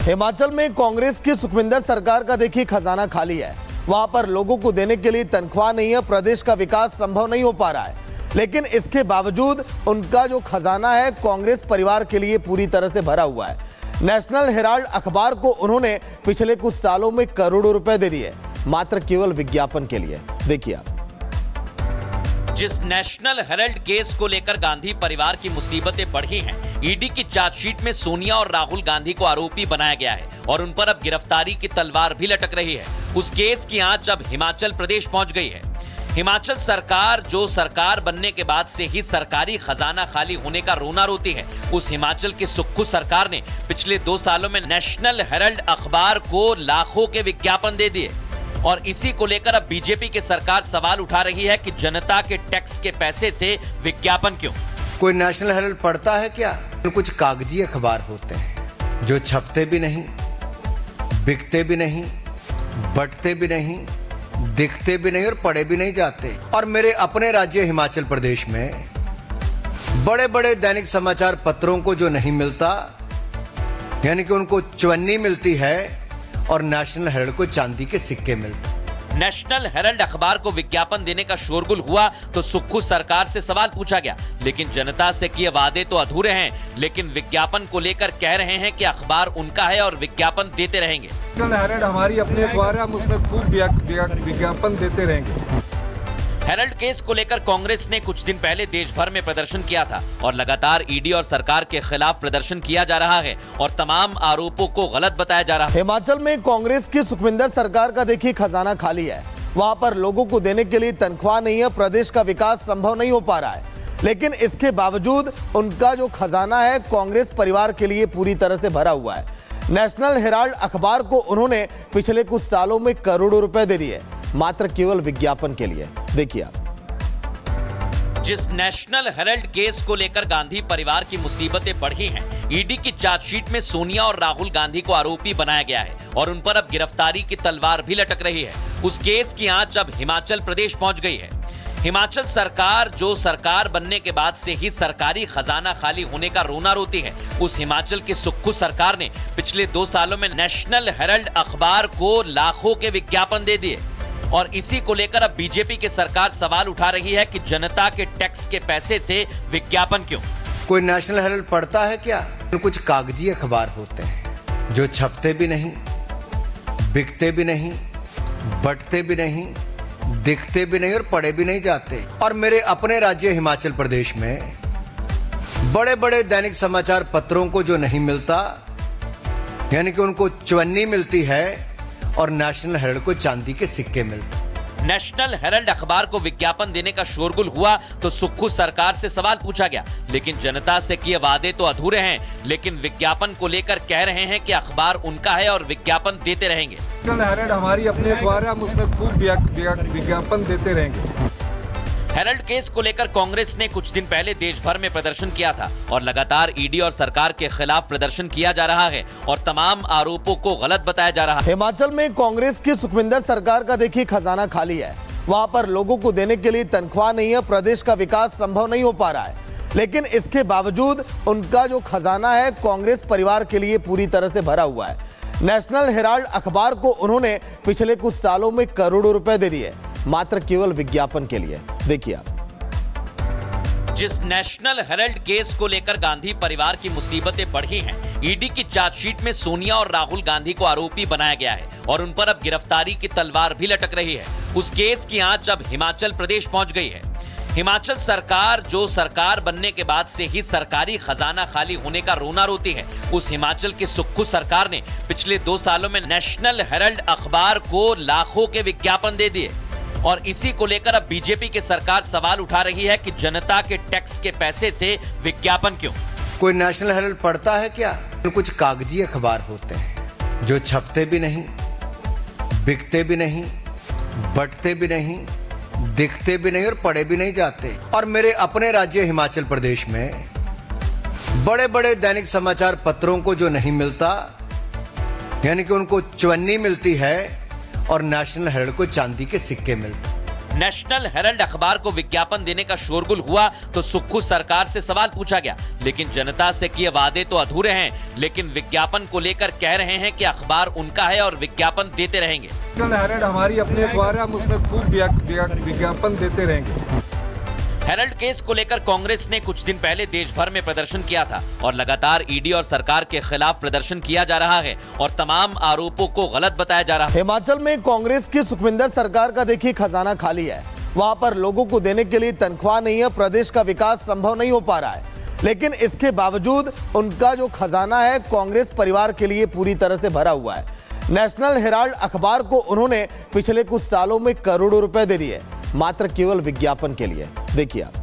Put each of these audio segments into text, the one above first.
हिमाचल में कांग्रेस की सुखविंदर सरकार का देखिए खजाना खाली है। वहां पर लोगों को देने के लिए तनख्वाह नहीं है, प्रदेश का विकास संभव नहीं हो पा रहा है। लेकिन इसके बावजूद उनका जो खजाना है कांग्रेस परिवार के लिए पूरी तरह से भरा हुआ है। नेशनल हेराल्ड अखबार को उन्होंने पिछले कुछ सालों में करोड़ों रुपए दे दिए, मात्र केवल विज्ञापन के लिए। देखिए आप। जिस नेशनल हेराल्ड केस को लेकर गांधी परिवार की मुसीबतें बढ़ी हैं, ईडी की चार्जशीट में सोनिया और राहुल गांधी को आरोपी बनाया गया है और उन पर अब गिरफ्तारी की तलवार भी लटक रही है। उस केस की आंच अब हिमाचल प्रदेश पहुंच गई है। हिमाचल सरकार जो सरकार बनने के बाद से ही सरकारी खजाना खाली होने का रोना रोती है, उस हिमाचल की सुक्खू सरकार ने पिछले 2 सालों में नेशनल हेराल्ड अखबार को लाखों के विज्ञापन दे दिए और इसी को लेकर अब बीजेपी की सरकार सवाल उठा रही है कि जनता के टैक्स के पैसे से विज्ञापन क्यों। कोई नेशनल हेराल्ड पढ़ता है क्या? कुछ कागजी अखबार होते हैं जो छपते भी नहीं, बिकते भी नहीं, बंटते भी नहीं, दिखते भी नहीं और पढ़े भी नहीं जाते। और मेरे अपने राज्य हिमाचल प्रदेश में बड़े बड़े दैनिक समाचार पत्रों को जो नहीं मिलता, यानी कि उनको चवन्नी मिलती है और नेशनल हेराल्ड को चांदी के सिक्के मिलते। नेशनल हेराल्ड अखबार को विज्ञापन देने का शोरगुल हुआ तो सुक्खू सरकार से सवाल पूछा गया, लेकिन जनता से किए वादे तो अधूरे हैं। लेकिन विज्ञापन को लेकर कह रहे हैं कि अखबार उनका है और विज्ञापन देते रहेंगे। नेशनल हेराल्ड हमारी अपनी अखबार है, हम उसमें खूब विज्ञापन देते रहेंगे। हेराल्ड केस को लेकर कांग्रेस ने कुछ दिन पहले देश भर में प्रदर्शन किया था और लगातार ईडी और सरकार के खिलाफ प्रदर्शन किया जा रहा है और तमाम आरोपों को गलत बताया जा रहा है। हिमाचल में कांग्रेस की सुखविंदर सरकार का देखिए खजाना खाली है। वहां पर लोगों को देने के लिए तनख्वाह नहीं है, प्रदेश का विकास संभव नहीं हो पा रहा है। लेकिन इसके बावजूद उनका जो खजाना है कांग्रेस परिवार के लिए पूरी तरह से भरा हुआ है। नेशनल हेराल्ड अखबार को उन्होंने पिछले कुछ सालों में करोड़ों रुपए दे दिए, मात्र केवल विज्ञापन के लिए। देखिए आप। जिस नेशनल हेराल्ड केस को लेकर गांधी परिवार की मुसीबतें बढ़ी हैं, ईडी की चार्जशीट में सोनिया और राहुल गांधी को आरोपी बनाया गया है और उन पर अब गिरफ्तारी की तलवार भी लटक रही है। उस केस की आंच अब हिमाचल प्रदेश पहुंच गई है। हिमाचल सरकार जो सरकार बनने के बाद से ही सरकारी खजाना खाली होने का रोना रोती है, उस हिमाचल की सुक्खू सरकार ने पिछले 2 सालों में नेशनल हेराल्ड अखबार को लाखों के विज्ञापन दे दिए और इसी को लेकर अब बीजेपी की सरकार सवाल उठा रही है कि जनता के टैक्स के पैसे से विज्ञापन क्यों। कोई नेशनल हेराल्ड पढ़ता है क्या? कुछ कागजी अखबार होते हैं जो छपते भी नहीं, बिकते भी नहीं, बंटते भी नहीं, दिखते भी नहीं और पढ़े भी नहीं जाते। और मेरे अपने राज्य हिमाचल प्रदेश में बड़े बड़े दैनिक समाचार पत्रों को जो नहीं मिलता, यानी कि उनको चवन्नी मिलती है और नेशनल हेराल्ड को चांदी के सिक्के मिलते। नेशनल हेराल्ड अखबार को विज्ञापन देने का शोरगुल हुआ तो सुक्खू सरकार से सवाल पूछा गया, लेकिन जनता से किए वादे तो अधूरे हैं। लेकिन विज्ञापन को लेकर कह रहे हैं कि अखबार उनका है और विज्ञापन देते रहेंगे। नेशनल हेराल्ड हमारी अपनी अखबार है, हम उसमें खूब विज्ञापन देते रहेंगे। हेराल्ड केस को लेकर कांग्रेस ने कुछ दिन पहले देश भर में प्रदर्शन किया था और लगातार ईडी और सरकार के खिलाफ प्रदर्शन किया जा रहा है और तमाम आरोपों को गलत बताया जा रहा है। हिमाचल में कांग्रेस की सुखविंदर सरकार का देखिए खजाना खाली है। वहां पर लोगों को देने के लिए तनख्वाह नहीं है, प्रदेश का विकास संभव नहीं हो पा रहा है। लेकिन इसके बावजूद उनका जो खजाना है कांग्रेस परिवार के लिए पूरी तरह से भरा हुआ है। नेशनल हेराल्ड अखबार को उन्होंने पिछले कुछ सालों में करोड़ों रुपए दे दिए, मात्र केवल विज्ञापन के लिए। देखिए आप। जिस नेशनल हेराल्ड केस को लेकर गांधी परिवार की मुसीबतें बढ़ी हैं, ईडी की चार्जशीट में सोनिया और राहुल गांधी को आरोपी बनाया गया है और उन पर अब गिरफ्तारी की तलवार भी लटक रही है। उस केस की आंच अब हिमाचल प्रदेश पहुंच गई है। हिमाचल सरकार जो सरकार बनने के बाद से ही सरकारी खजाना खाली होने का रोना रोती है, उस हिमाचल की सुक्खू सरकार ने पिछले 2 सालों में नेशनल हेराल्ड अखबार को लाखों के विज्ञापन दे दिए और इसी को लेकर अब बीजेपी की सरकार सवाल उठा रही है कि जनता के टैक्स के पैसे से विज्ञापन क्यों। कोई नेशनल हेराल्ड पढ़ता है क्या? कुछ कागजी अखबार होते हैं जो छपते भी नहीं, बिकते भी नहीं, बंटते भी नहीं, दिखते भी नहीं और पढ़े भी नहीं जाते। और मेरे अपने राज्य हिमाचल प्रदेश में बड़े बड़े दैनिक समाचार पत्रों को जो नहीं मिलता, यानी कि उनको चवन्नी मिलती है और नेशनल हेराल्ड को चांदी के सिक्के मिलते। नेशनल हेराल्ड अखबार को विज्ञापन देने का शोरगुल हुआ तो सुक्खू सरकार से सवाल पूछा गया, लेकिन जनता से किए वादे तो अधूरे हैं। लेकिन विज्ञापन को लेकर कह रहे हैं कि अखबार उनका है और विज्ञापन देते रहेंगे। नेशनल हेराल्ड हमारी अपनी अखबार है, हम उसमें खूब विज्ञापन देते रहेंगे। हेराल्ड केस को लेकर कांग्रेस ने कुछ दिन पहले देश भर में प्रदर्शन किया था और लगातार ईडी और सरकार के खिलाफ प्रदर्शन किया जा रहा है और तमाम आरोपों को गलत बताया जा रहा है। हिमाचल में कांग्रेस की सुखविंदर सरकार का देखिए खजाना खाली है। वहां पर लोगों को देने के लिए तनख्वाह नहीं है, प्रदेश का विकास संभव नहीं हो पा रहा है। लेकिन इसके बावजूद उनका जो खजाना है कांग्रेस परिवार के लिए पूरी तरह से भरा हुआ है। नेशनल हेराल्ड अखबार को उन्होंने पिछले कुछ सालों में करोड़ों रुपए दे दिए, मात्र केवल विज्ञापन के लिए। देखिए आप।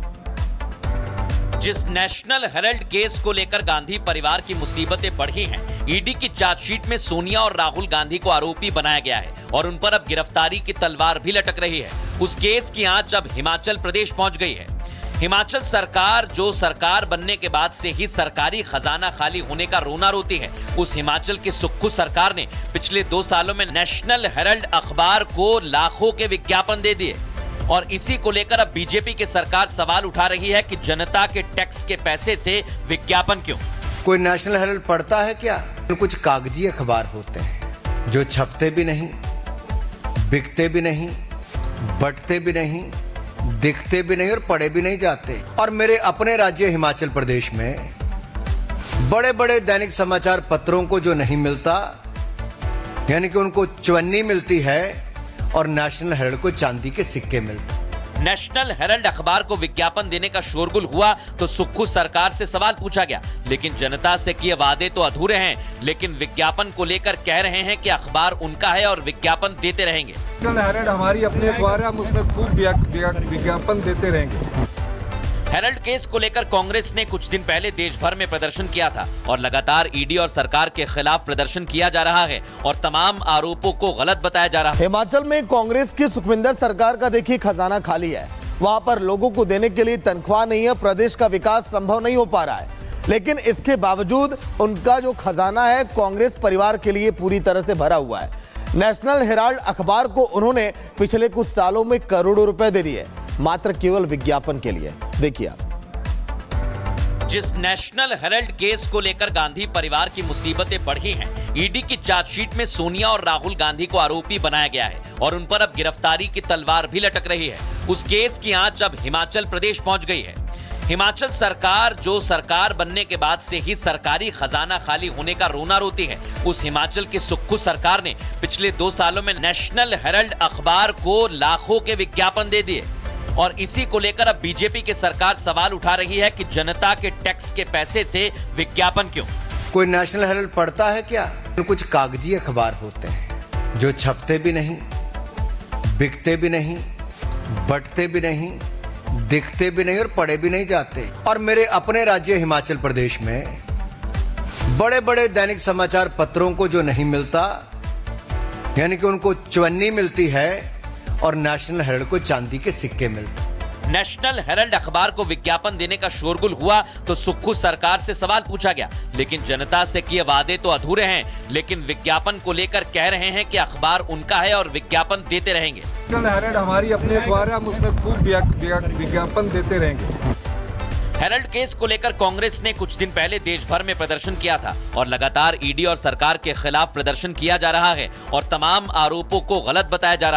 जिस नेशनल हेराल्ड केस को लेकर गांधी परिवार की मुसीबतें बढ़ी हैं, ईडी की चार्जशीट में सोनिया और राहुल गांधी को आरोपी बनाया गया है और उन पर अब गिरफ्तारी की तलवार भी लटक रही है। उस केस की आंच अब हिमाचल प्रदेश पहुंच गई है। हिमाचल सरकार जो सरकार बनने के बाद से ही सरकारी खजाना खाली होने का रोना रोती है, उस हिमाचल की सुक्खू सरकार ने पिछले 2 सालों में नेशनल हेराल्ड अखबार को लाखों के विज्ञापन दे दिए और इसी को लेकर अब बीजेपी की सरकार सवाल उठा रही है कि जनता के टैक्स के पैसे से विज्ञापन क्यों? कोई नेशनल हेराल्ड पढ़ता है क्या? कुछ कागजी अखबार होते हैं जो छपते भी नहीं, बिकते भी नहीं, बटते भी नहीं, दिखते भी नहीं और पढ़े भी नहीं जाते। और मेरे अपने राज्य हिमाचल प्रदेश में बड़े बड़े दैनिक समाचार पत्रों को जो नहीं मिलता, यानी कि उनको चवन्नी मिलती है और नेशनल हेराल्ड को चांदी के सिक्के मिलते। नेशनल हेराल्ड अखबार को विज्ञापन देने का शोरगुल हुआ तो सुक्खू सरकार से सवाल पूछा गया, लेकिन जनता से किए वादे तो अधूरे हैं। लेकिन विज्ञापन को लेकर कह रहे हैं कि अखबार उनका है और विज्ञापन देते रहेंगे। नेशनल हेराल्ड हमारी अपनी अखबार है, हम उसमें खूब विज्ञापन देते रहेंगे। हेराल्ड केस को लेकर कांग्रेस ने कुछ दिन पहले देश भर में प्रदर्शन किया था और लगातार ईडी और सरकार के खिलाफ प्रदर्शन किया जा रहा है और तमाम आरोपों को गलत बताया जा रहा है। हिमाचल में कांग्रेस की सुखविंदर सरकार का देखिए खजाना खाली है। वहां पर लोगों को देने के लिए तनख्वाह नहीं है, प्रदेश का विकास संभव नहीं हो पा रहा है। लेकिन इसके बावजूद उनका जो खजाना है कांग्रेस परिवार के लिए पूरी तरह से भरा हुआ है। नेशनल हेराल्ड अखबार को उन्होंने पिछले कुछ सालों में करोड़ों रुपए दे दिए, मात्र केवल विज्ञापन के लिए। देखिए आप। जिस नेशनल हेराल्ड केस को लेकर गांधी परिवार की मुसीबतें बढ़ी हैं, ईडी की चार्जशीट में सोनिया और राहुल गांधी को आरोपी बनाया गया है और उन पर अब गिरफ्तारी की तलवार भी लटक रही है। उस केस की आंच अब हिमाचल प्रदेश पहुंच गई है। हिमाचल सरकार जो सरकार बनने के बाद से ही सरकारी खजाना खाली होने का रोना रोती है, उस हिमाचल की सुक्खू सरकार ने पिछले 2 सालों में नेशनल हेराल्ड अखबार को लाखों के विज्ञापन दे दिए और इसी को लेकर अब बीजेपी की सरकार सवाल उठा रही है कि जनता के टैक्स के पैसे से विज्ञापन क्यों? कोई नेशनल हेराल्ड पढ़ता है क्या? कुछ कागजी अखबार होते हैं जो छपते भी नहीं, बिकते भी नहीं, बटते भी नहीं, दिखते भी नहीं और पढ़े भी नहीं जाते। और मेरे अपने राज्य हिमाचल प्रदेश में बड़े बड़े दैनिक समाचार पत्रों को जो नहीं मिलता, यानी कि उनको चवन्नी मिलती है और नेशनल हेराल्ड को चांदी के सिक्के मिलते। नेशनल हेराल्ड अखबार को विज्ञापन देने का शोरगुल हुआ तो सुक्खू सरकार से सवाल पूछा गया, लेकिन जनता से किए वादे तो अधूरे हैं। लेकिन विज्ञापन को लेकर कह रहे हैं कि अखबार उनका है और विज्ञापन देते रहेंगे। नेशनल हेराल्ड हमारी अपनी अखबार है, हम उसमें खूब विज्ञापन देते रहेंगे। हेराल्ड केस को लेकर कांग्रेस ने कुछ दिन पहले देश भर में प्रदर्शन किया था और लगातार ईडी और सरकार के खिलाफ प्रदर्शन किया जा रहा है और तमाम आरोपों को गलत बताया जा रहा है।